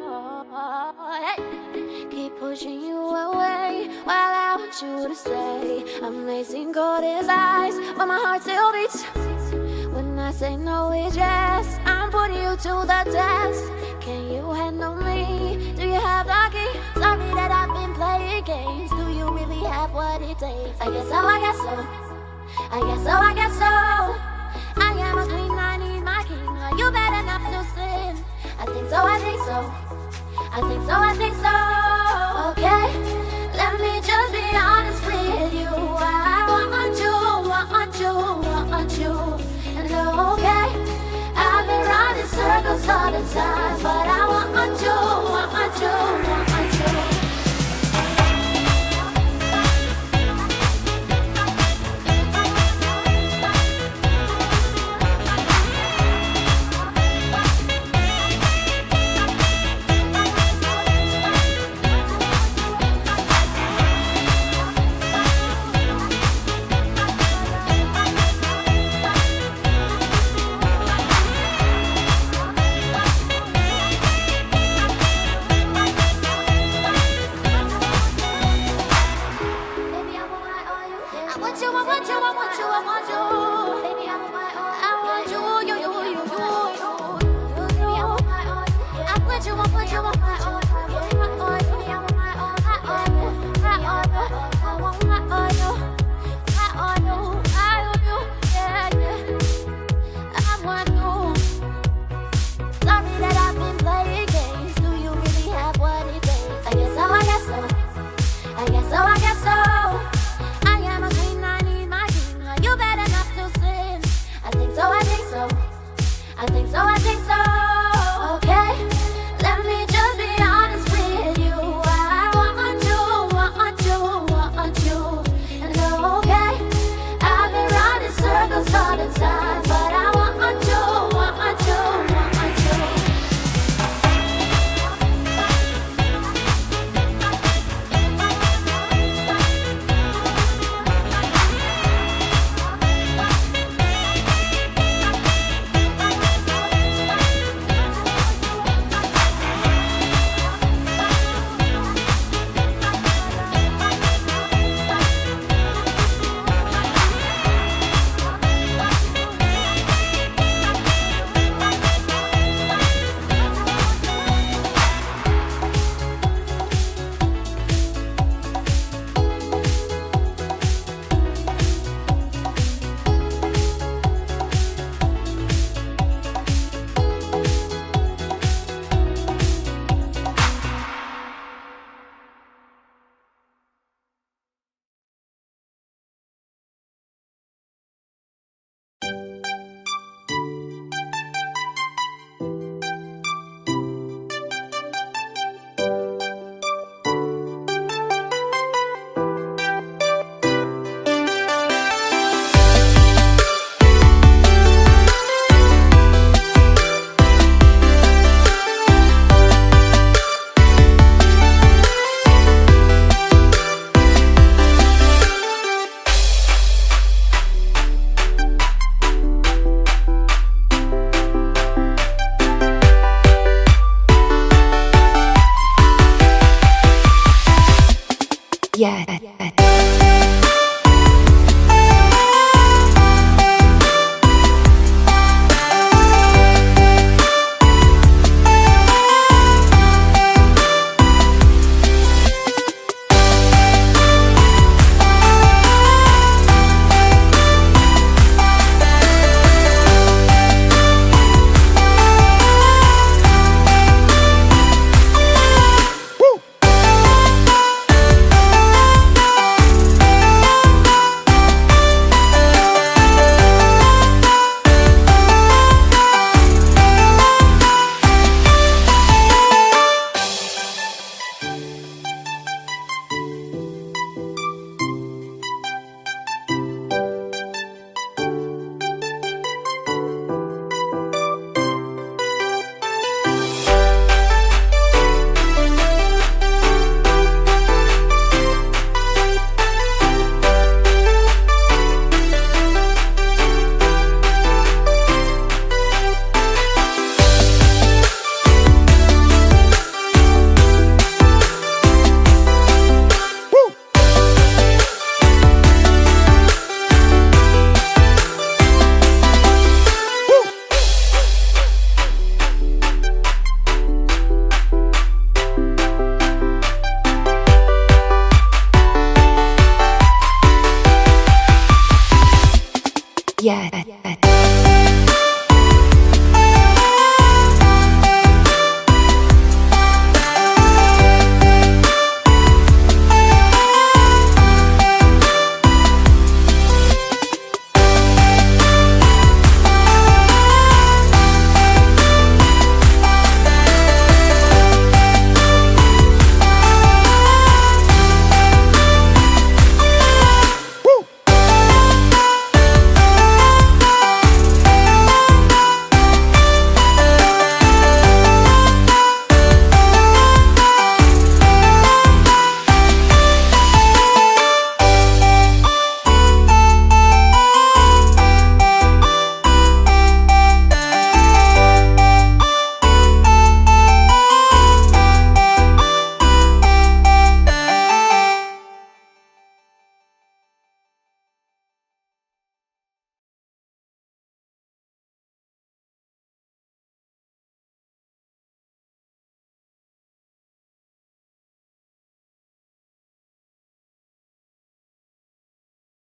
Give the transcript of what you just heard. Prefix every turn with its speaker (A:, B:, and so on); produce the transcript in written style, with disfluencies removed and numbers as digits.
A: Hey. Keep pushing you away while I want you to stay. Amazing gold is eyes, but my heart still beats. When I say no, it's yes. I'm putting you to the test. Can you handle me? Do you have the key? Sorry that I've been playing games. Do you really have what it takes? I guess so, I guess so. I guess so, I guess so. I am a queen, I need my king. Are you bad enough to sin? I think so, I think so. I think so, I think so. Okay, let me just be honest with you. I want you, want you, want you. And okay, I've been running circles all the time, but I want you, want you, want you.
B: yet.